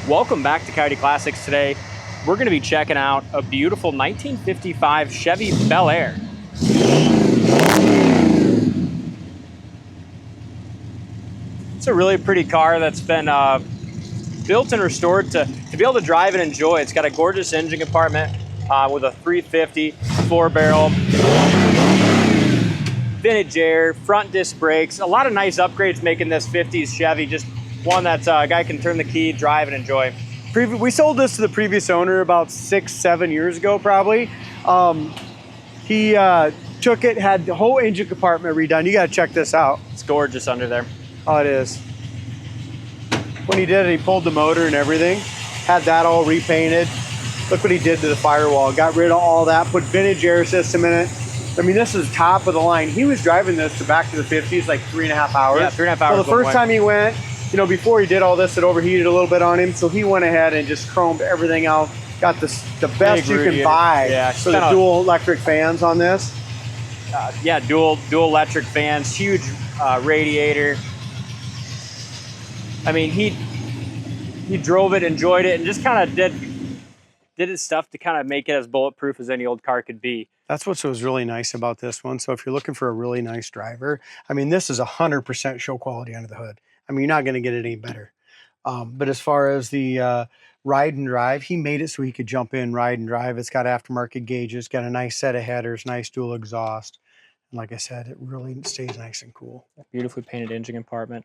Welcome back to Coyote Classics. Today we're going to be checking out a beautiful 1955 Chevy Bel-Air. It's a really pretty car that's been built and restored to be able to drive and enjoy. It's got a gorgeous engine compartment with a 350 4-barrel, vintage air, front disc brakes, a lot of nice upgrades making this 50s Chevy just one that a guy can turn the key, drive, and enjoy. We sold this to the previous owner about 6-7 years ago, probably. He took it, had the whole engine compartment redone. You got to check this out. It's gorgeous under there. Oh, it is. When he did it, he pulled the motor and everything, had that all repainted. Look what he did to the firewall. Got rid of all that, put vintage air system in it. I mean, this is top of the line. He was driving this to back to the 50s like 3.5 hours. Yeah, 3.5 hours. So the first time he went, you know, before he did all this, it overheated a little bit on him. So he went ahead and just chromed everything out. Got the best you can buy for the dual electric fans on this. Yeah, dual electric fans, huge radiator. I mean, he drove it, enjoyed it, and just kind of did his stuff to kind of make it as bulletproof as any old car could be. That's what was really nice about this one. So if you're looking for a really nice driver, I mean, this is 100% show quality under the hood. I mean, you're not going to get it any better. But as far as the ride and drive, he made it so he could jump in, ride and drive. It's got aftermarket gauges, got a nice set of headers, nice dual exhaust. And like I said, it really stays nice and cool. Beautifully painted engine compartment.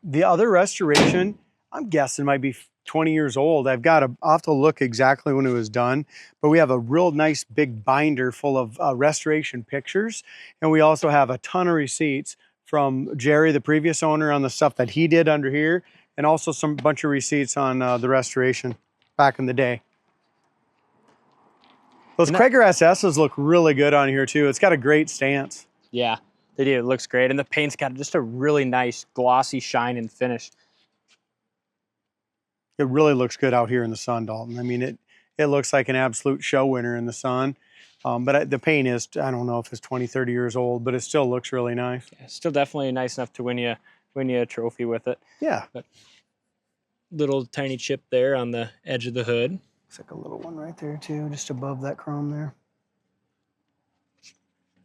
The other restoration, I'm guessing might be 20 years old. I'll have to look exactly when it was done, but we have a real nice big binder full of restoration pictures. And we also have a ton of receipts from Jerry, the previous owner, on the stuff that he did under here, and also some bunch of receipts on the restoration back in the day. Those Cragar SS's look really good on here too. It's got a great stance. Yeah, they do. It looks great. And the paint's got just a really nice glossy shine and finish. It really looks good out here in the sun, Dalton. I mean, it looks like an absolute show winner in the sun. But the paint is, I don't know if it's 20, 30 years old, but it still looks really nice. Yeah, still definitely nice enough to win you a trophy with it. Yeah. But little tiny chip there on the edge of the hood. Looks like a little one right there too, just above that chrome there.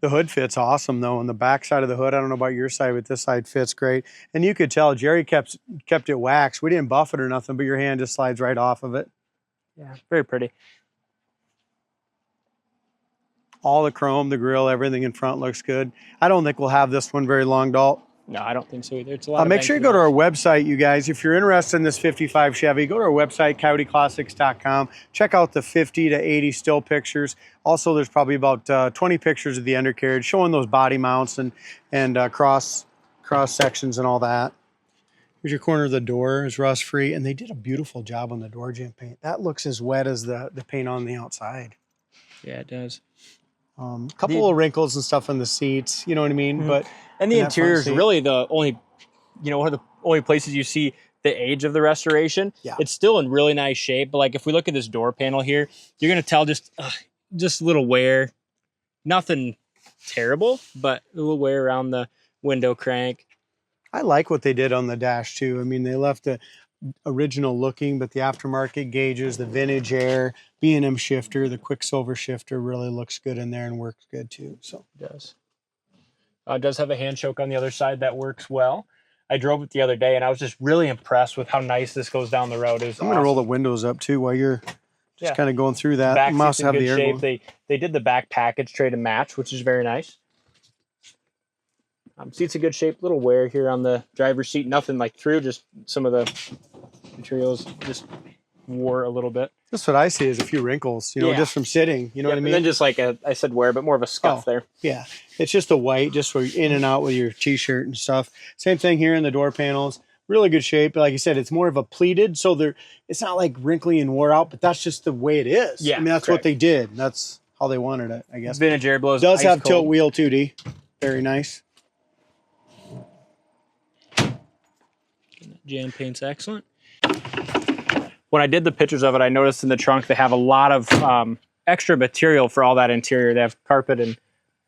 The hood fits awesome though. On the back side of the hood, I don't know about your side, but this side fits great. And you could tell Jerry kept it waxed. We didn't buff it or nothing, but your hand just slides right off of it. Yeah, very pretty. All the chrome, the grille, everything in front looks good. I don't think we'll have this one very long, Dalt. No, I don't think so either. It's a lot. Make sure you go to our website, you guys. If you're interested in this 55 Chevy, go to our website, coyoteclassics.com. Check out the 50 to 80 still pictures. Also, there's probably about 20 pictures of the undercarriage showing those body mounts and cross sections and all that. Here's your corner of the door, is rust free, and they did a beautiful job on the door jamb paint. That looks as wet as the paint on the outside. Yeah, it does. Couple of wrinkles and stuff on the seats, you know what I mean? But the interior is really the only, one of the only places you see the age of the restoration. Yeah. It's still in really nice shape, but like if we look at this door panel here, you're gonna tell just a little wear, nothing terrible, but a little wear around the window crank. I like what they did on the dash too. I mean, they left the original looking, but the aftermarket gauges, the vintage air, B&M shifter, the Quicksilver shifter really looks good in there and works good too. So it does. It does have a hand choke on the other side that works well. I drove it the other day and I was just really impressed with how nice this goes down the road. I'm going to roll the windows up too while you're just kind of going through that. Back must have the shape. They did the back package trade and match, which is very nice. Seat's in good shape. Little wear here on the driver's seat. Nothing like through, just some of the materials just wore a little bit. That's what I see is a few wrinkles, just from sitting. You know what I mean? And then just like I said wear, but more of a scuff there. Yeah. It's just a white, just for in and out with your t-shirt and stuff. Same thing here in the door panels. Really good shape. Like you said, it's more of a pleated, so it's not like wrinkly and wore out, but that's just the way it is. Yeah. I mean, that's what they did. That's how they wanted it, I guess. Vintage air blows. Does have tilt wheel 2D. Very nice. Jam paint's excellent. When I did the pictures of it, I noticed in the trunk they have a lot of extra material for all that interior. They have carpet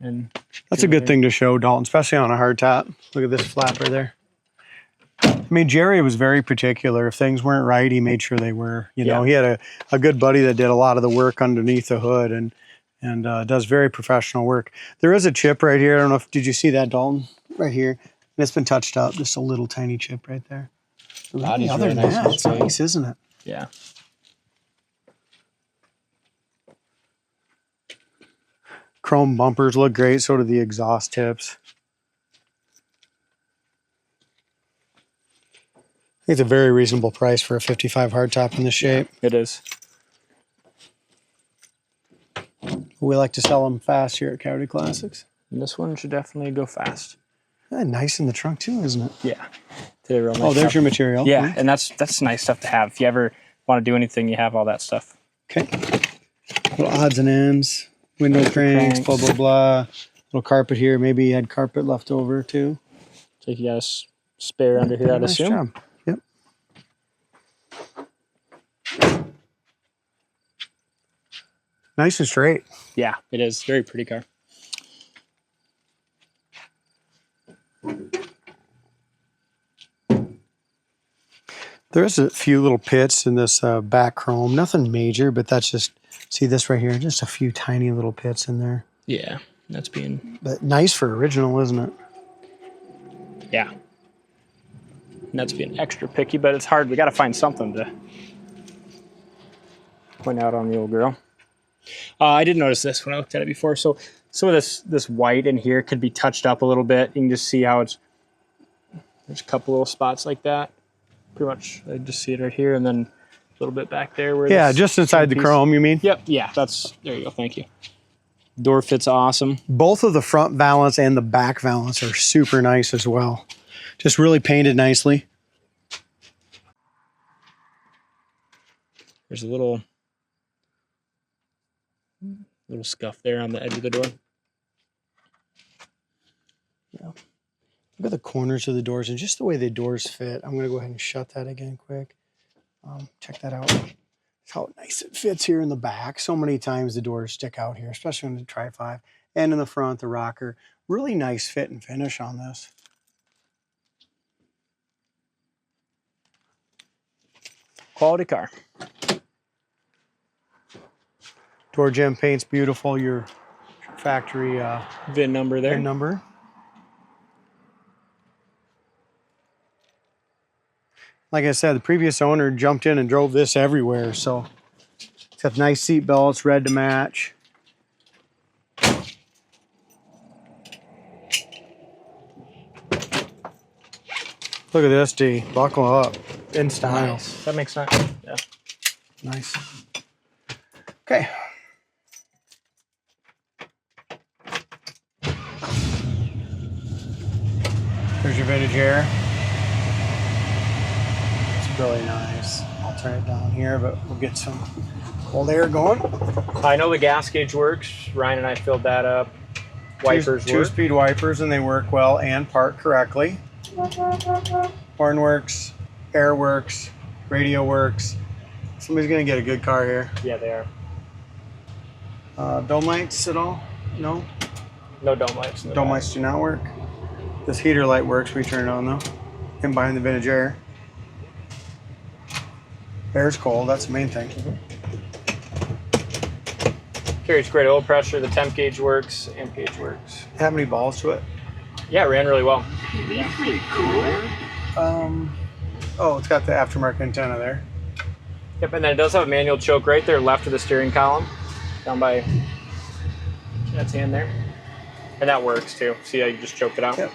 and that's a good thing to show, Dalton, especially on a hardtop. Look at this flapper there. I mean, Jerry was very particular. If things weren't right, he made sure they were. You know, he had a good buddy that did a lot of the work underneath the hood and does very professional work. There is a chip right here. I don't know if, did you see that, Dalton? Right here. And it's been touched up. Just a little tiny chip right there. Really, other than that, it's nice, isn't it? Yeah. Chrome bumpers look great. So do the exhaust tips. I think it's a very reasonable price for a 55 hardtop in this shape. It is. We like to sell them fast here at Coyote Classics. And this one should definitely go fast. Nice in the trunk too, isn't it? Yeah. Real nice there's stuff. your material. Yeah, and that's nice stuff to have. If you ever want to do anything, you have all that stuff. Okay. Little odds and ends, window cranks, blah, blah, blah. Little carpet here. Maybe you had carpet left over too. So you got a spare under here, I'd assume. Job. Yep. Nice and straight. Yeah, it is. Very pretty car. There's a few little pits in this back chrome. Nothing major, but that's just, see this right here? Just a few tiny little pits in there. Yeah, that's being... But nice for original, isn't it? Yeah. And that's being extra picky, but it's hard. We got to find something to point out on the old girl. I did notice this when I looked at it before. So some of this white in here could be touched up a little bit. You can just see how it's... There's a couple little spots like that. Pretty much, I just see it right here, and then a little bit back there. Where just inside the chrome, you mean? Yep, yeah, there you go, thank you. Door fit's awesome. Both of the front valance and the back valance are super nice as well. Just really painted nicely. There's a little scuff there on the edge of the door. Yeah. Look at the corners of the doors and just the way the doors fit. I'm going to go ahead and shut that again quick. Check that out. How nice it fits here in the back. So many times the doors stick out here, especially in the Tri-5. And in the front, the rocker. Really nice fit and finish on this. Quality car. Door gem paint's beautiful. Your factory VIN number there. VIN number. Like I said, the previous owner jumped in and drove this everywhere, so it's got nice seat belts, red to match. Look at this, D. Buckle up. In style. Nice. That makes sense. Yeah. Nice. Okay. There's your vintage air. Really nice. I'll turn it down here, but we'll get some cold air going. I know the gas gauge works. Ryan and I filled that up. Wipers work. Two-speed wipers, and they work well and park correctly. Horn works, air works, radio works. Somebody's gonna get a good car here. Yeah, they are. Dome lights at all? No? No dome lights. Dome lights do not work. This heater light works. We turn it on though. Him behind the vintage air. Air's cold, that's the main thing. Carries great oil pressure, the temp gauge works, amp gauge works. Have any balls to it? Yeah, it ran really well. That's pretty cool. Oh, it's got the aftermarket antenna there. Yep, and then it does have a manual choke right there left of the steering column, down by Chad's hand there. And that works too. See how you just choked it out? Yep.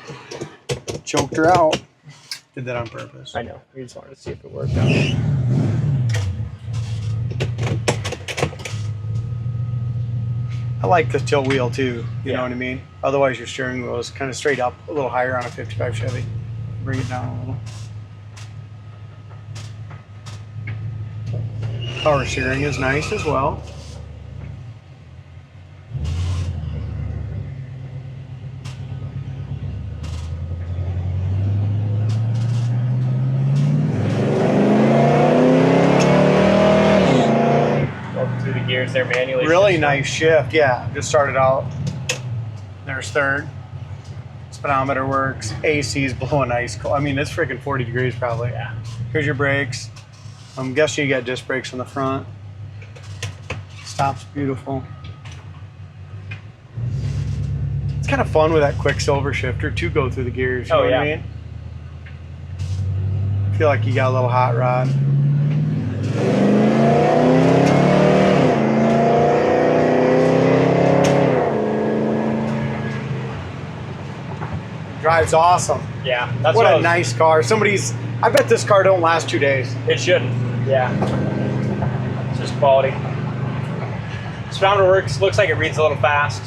Choked her out. Did that on purpose. I know, we just wanted to see if it worked out. I like the tilt wheel too, you know what I mean? Otherwise your steering wheel is kind of straight up, a little higher on a 55 Chevy. Bring it down a little. Power steering is nice as well. There manually. Really nice shift, yeah. Just started out. There's third. Speedometer works. AC's blowing ice cold. I mean, it's freaking 40 degrees probably. Yeah. Here's your brakes. I'm guessing you got disc brakes on the front. Stop's beautiful. It's kind of fun with that quicksilver shifter to go through the gears. You know what I mean? Feel like you got a little hot rod. Drives awesome. Yeah. That's What a nice car. I bet this car don't last 2 days. It shouldn't. Yeah. It's just quality. Speedometer works. Looks like it reads a little fast.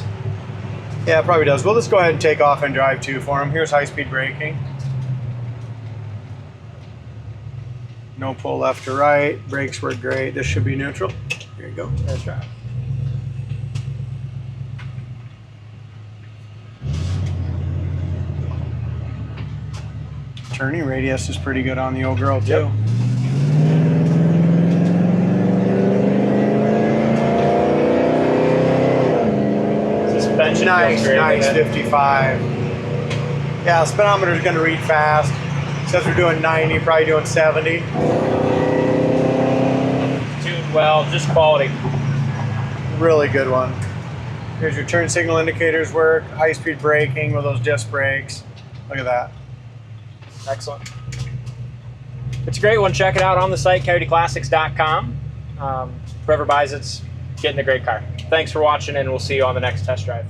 Yeah, it probably does. We'll just go ahead and take off and drive too for him. Here's high-speed braking. No pull left or right. Brakes work great. This should be neutral. Here you go. That's right. Turning radius is pretty good on the old girl too. Suspension Nice, feels great, nice 55. Yeah, speedometer is going to read fast. Says we're doing 90, probably doing 70. Tuned well, just quality. Really good one. Here's your turn signal indicators work, high-speed braking with those disc brakes. Look at that. Excellent. It's a great one. Check it out on the site, coyoteclassics.com. Whoever buys it's getting a great car. Thanks for watching, and we'll see you on the next test drive.